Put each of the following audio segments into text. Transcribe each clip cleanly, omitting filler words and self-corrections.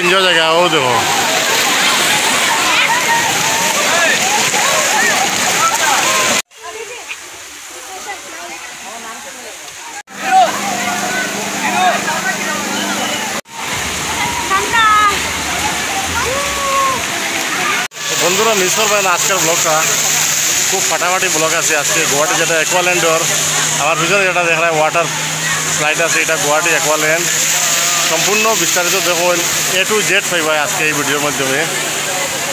enjoy জায়গা ও দেখো বন্ধুরা মিস করবেন না আজকের ব্লগটা খুব ফাটাফাটি ব্লগ আছে আজকে গুয়াহাটি যেটা অ্যাকোয়াল্যান্ডর আমার ভিতরে যেটা দেখা যায় ওয়াটার স্লাইড আছে এটা গুয়াহাটি অ্যাকোয়াল্যান্ড সম্পূর্ণ বিস্তারিত দেখুন A to Z পাইবা আজকে এই ভিডিওর মাধ্যমে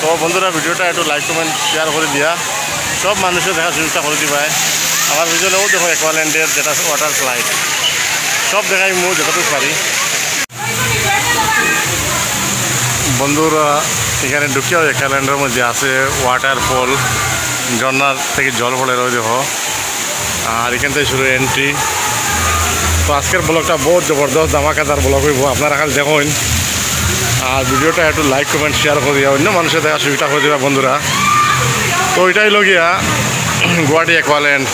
তো বন্ধুরা ভিডিওটা একটু লাইক কমেন্ট শেয়ার করে দিয়া সব মানুষের দেখার সুযোগটা করে দিবাই আমার ভিতরেও দেখো অ্যাকোয়াল্যান্ডের যেটা ওয়াটার স্লাইড সব দেখাই মু যতটুকু পারি বন্ধুরা এখানে ঢুকিয়াও অ্যাকোয়াল্যান্ডের মধ্যে আছে ওয়াটারফল ঝর্নার থেকে জল পড়ে রয়ে দেখো আর এখান থেকে শুরু এন্ট্রি তো আজকের ব্লগটা বহুত জবরদস্ত ধামাকাদার ব্লগ হইব আপনারা খালি দেখুন আর ভিডিওটা একটু লাইক কমেন্ট শেয়ার করে দিয়া অন্য মানুষের দেখা সুবিধা করে দেবা বন্ধুরা তো এটাই লগিয়া গুয়াহাটি অ্যাকোয়াল্যান্ড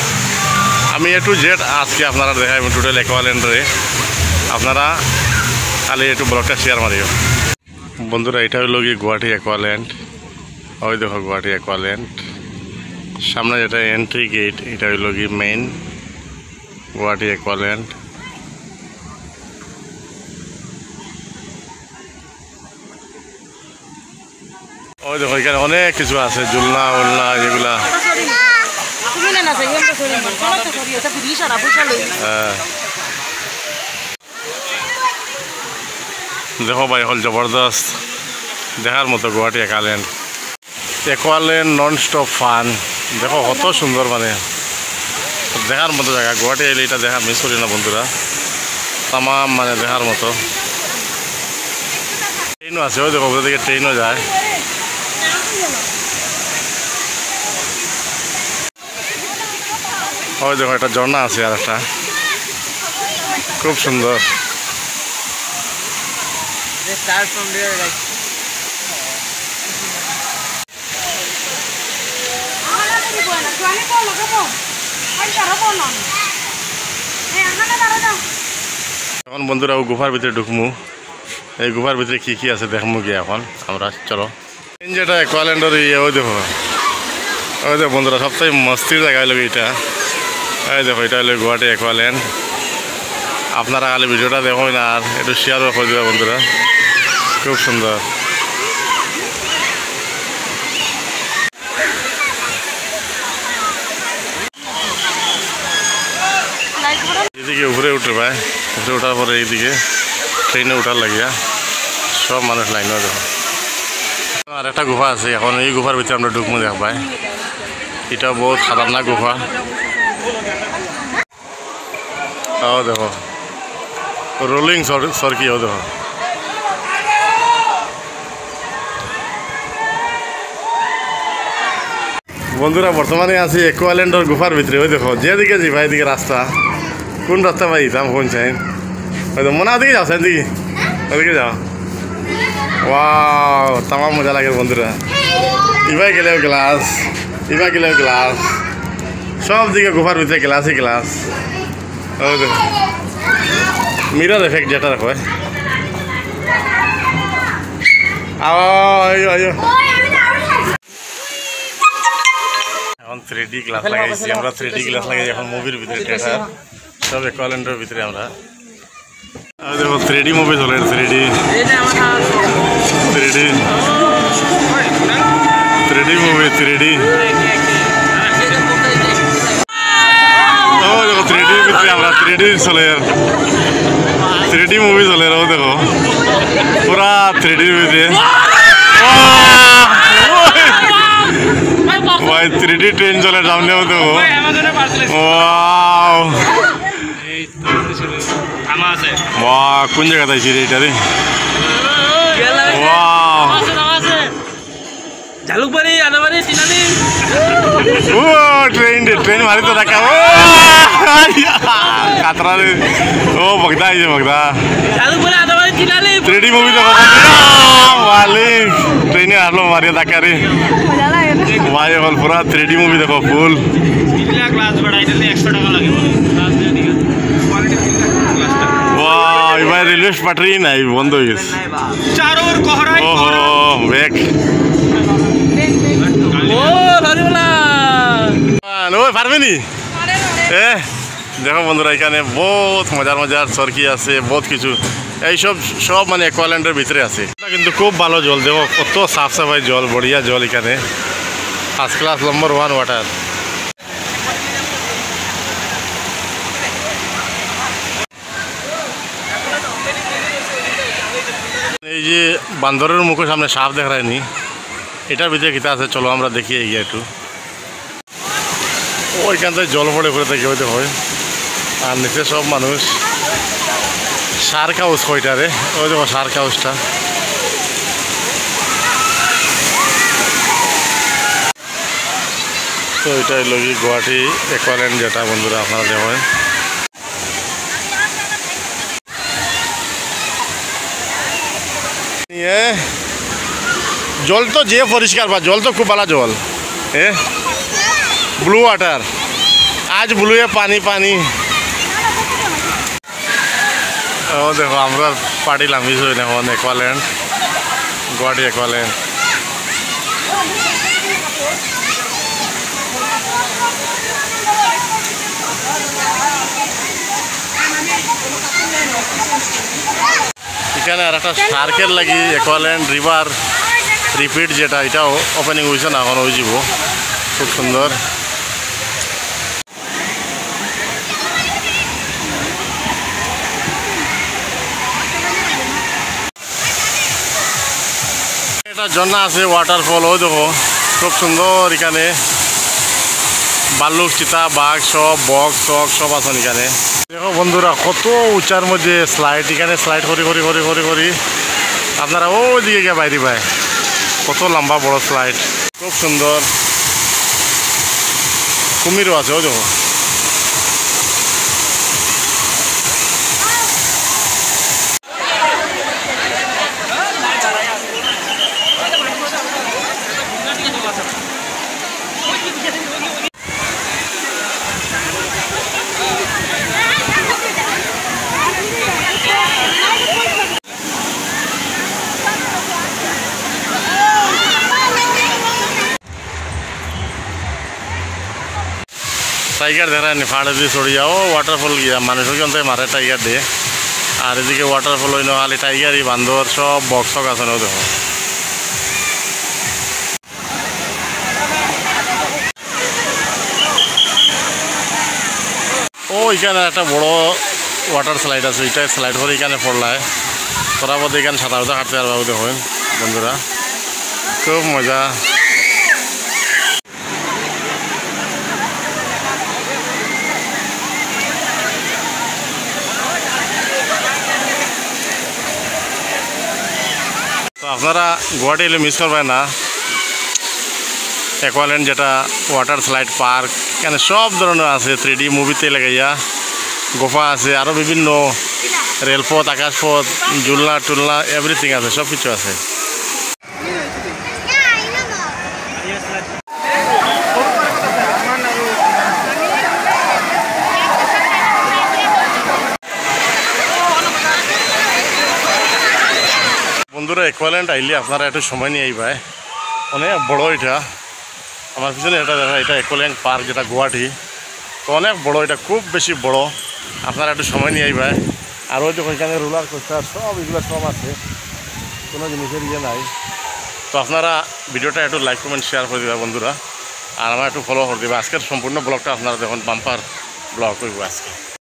আমি A to Z আজকে আপনারা দেখাইব টোটাল অ্যাকোয়াল্যান্ডে আপনারা খালি একটু ব্লগটা শেয়ার মারিও বন্ধুরা এটা হইল গিয়ে গুয়াহাটি অ্যাকোয়াল্যান্ড ওই দেখো গুয়াহাটি অ্যাকোয়াল্যান্ড সামনে যেটা এন্ট্রি গেট এটা হইল গিয়ে মেইন গুয়াহাটি অ্যাকোয়াল্যান্ড ওই দেখো এখানে অনেক কিছু আছে ঝুলনা উলনা যেগুলা দেখো ভাই হল জবরদস্ত দেখার মতো গুয়াহাটি অ্যাকোয়াল্যান্ড নন স্টপ ফান দেখো কত সুন্দর মানে দেখার মতো জায়গা গুয়াহাটি এলে এটা দেখা মিস করি না বন্ধুরা তামাম মানে দেখার মতো ট্রেনও আছে ওই দেখো ওদের দিকে ট্রেনও যায় ওই দেখো একটা ঝর্ণা আছে আর একটা খুব সুন্দর এখন বন্ধুরা ও গুফার ভিতরে ঢুকমু এই গুফার ভিতরে কি আছে দেখমু গিয়ে এখন আমরা চলো যেটা অ্যাকোয়াল্যান্ডের ওই দেখো ওই দেখো বন্ধুরা সবথেকে মস্তির জায়গা হলো এটা এই দেখো এটা হলো গুয়াহাটি অ্যাকোয়াল্যান্ড আপনারা খালি ভিডিওটা দেখুন আর একটু শেয়ারও করে দেবে বন্ধুরা খুব সুন্দর এদিকে উপরে উঠে পায় উপরে ওঠার পরে এইদিকে ট্রেনে উঠার লাগিয়া সব মানুষ লাইনও দেখো আর একটা গুফা আছে এখন এই গুফার ভিতরে আমরা ঢুকমু দেখ পাই এটা বহুত খাতারনাক গুফা ও দেখো রোলিং সরকি ও দেখো বন্ধুরা বর্তমানে আছি অ্যাকোয়াল্যান্ডের গুফার ভিতরে ওই দেখো যেদিকে যাই এদিকে রাস্তা কোন রাস্তা পাই দাম কোন চাই ওই তো মনে ওদিকে যাও সেদিকে ওদিকে যাও ওয়াও তামাম মজা লাগে বন্ধুরা ইবাই গেলেও গ্লাস সব দিকে গুফার ভিতরে গ্লাসই গ্লাস ওই দেখো মিরর এফেক্ট যেটা রাখো এখন 3D গ্লাস লাগাইছি আমরা 3D গ্লাস লাগাই এখন মুভির ভিতরে দেখা সব অ্যাকোয়াল্যান্ডের ভিতরে আমরা দেখো 3D মুভি চলে 3D মুভি 3D ও দেখো 3D ভিতরে আমরা 3D চলে 3D মুভি চলে ও দেখো পুরা 3D ভিতরে ভাই 3D ট্রেন চলে সামনেও দেখো ওয়াও কোন জায়গাতে আইছি রে এটা রে ওয়াও ঝালুকবাড়ি আনাবাড়ি চিনানি ও ট্রেন মারি তো দেখা ও কাতরা রে ও বগদা আইছে বগদা ঝালুকবাড়ি আনাবাড়ি চিনানি 3D মুভি দেখো মালিক ট্রেনে আসলো মারিয়া দেখা রে ভাই হল পুরা 3D মুভি দেখো ফুল ক্লাস বাড়াইলে 100 টাকা লাগে ক্লাস দিয়ে দিকে কোয়ালিটি ক্লাসটা ওয়াও এবার রেলওয়ে পাটরি নাই বন্ধ হয়ে গেছে চারোর ব্যাগ ওই পারবেনি এ দেখো বন্ধুরা এখানে বহুত মজার মজার চরকি আছে বহুত কিছু এইসব সব মানে অ্যাকোয়াল্যান্ডের ভিতরে আছে কিন্তু খুব ভালো জল দেখো কত সাফ সাফাই জল বড়িয়া জল এখানে ফার্স্ট ক্লাস নম্বর 1 ওয়াটার এই যে বান্দরের মুখের সামনে সাপ দেখা যায়নি এটার ভিতরে কিতা আছে চলো আমরা দেখি এগিয়ে একটু ওইখান থেকে জল পড়ে পড়ে থেকে হইতে হয় আর নিচে সব মানুষ শার্ক হাউস কয়টারে ওই দেখো শার্ক হাউসটা তো এটা হলো কি গুয়াহাটি অ্যাকোয়াল্যান্ড যেটা বন্ধুরা আপনারা দেখেন জল তো যে পরিষ্কার বা জল তো খুব ভালো জল ব্লু ওয়াটার আজ ব্লুয়ে পানি পানি ও দেখো আমরা পাটিলাম বিষয় এখন অ্যাকোয়াল্যান্ড গুয়াহাটি অ্যাকোয়াল্যান্ড এখানে আর একটা শার্কের লাগি অ্যাকোয়াল্যান্ড রিভার রিপিট যেটা এটাও ওপেনিং হয়েছে না এখন হয়ে যাব খুব সুন্দর এটা ঝর্ণা আছে ওয়াটারফল ওই দেখো খুব সুন্দর এখানে ভাল্লুক চিতা বাঘ সব বক চক সব আছেন এখানে দেখো বন্ধুরা কত উঁচার মধ্যে স্লাইড এখানে স্লাইড করি করি করি করি করি আপনারা ওইদিকে গিয়ে বাইরে পায় কত লম্বা বড় স্লাইড খুব সুন্দর কুমিরও আছে ওই দেখো টাইগার দেখা নি ফাড়ে দিয়ে চড়ি যাও ওয়াটারফল গিয়া মানুষের কিন্তু মারে টাইগার দিয়ে আর এদিকে ওয়াটারফল হইল খালি টাইগারই বান্দর সব বক্সক আছে না দেখো ও এখানে একটা বড় ওয়াটার স্লাইড আছে এটা স্লাইড করে এখানে পড়লায় তোরা বোধ এখানে সাঁতার কাটতে পারবা দেখুন বন্ধুরা খুব মজা তো আপনারা গুয়াহাটি এলে মিস করবেন না অ্যাকোয়াল্যান্ড যেটা ওয়াটার স্লাইড পার্ক এখানে সব ধরনের আছে 3D মুভিতে লাগাইয়া গোফা আছে আরও বিভিন্ন রেলপথ আকাশপথ ঝুলনা টুলনা এভরিথিং আছে সব কিছু আছে বন্ধুরা অ্যাকোয়াল্যান্ড আইলে আপনারা একটু সময় নিয়ে আইবাই অনেক বড় এটা আমার পিছনে এটা দেখা এটা অ্যাকোয়াল্যান্ড পার্ক যেটা গুয়াহাটি তো অনেক বড় এটা খুব বেশি বড় আপনারা একটু সময় নিয়ে আইবাই আর ওই দেখো এখানে রোলার কোস্টার সব এগুলো সব আছে কোনো জিনিসের ইয়ে নাই তো আপনারা ভিডিওটা একটু লাইক কমেন্ট শেয়ার করে দেবা বন্ধুরা আর আমার একটু ফলো করে দেবা আজকের সম্পূর্ণ ব্লগটা আপনারা দেখুন বাম্পার ব্লগ করবো আজকে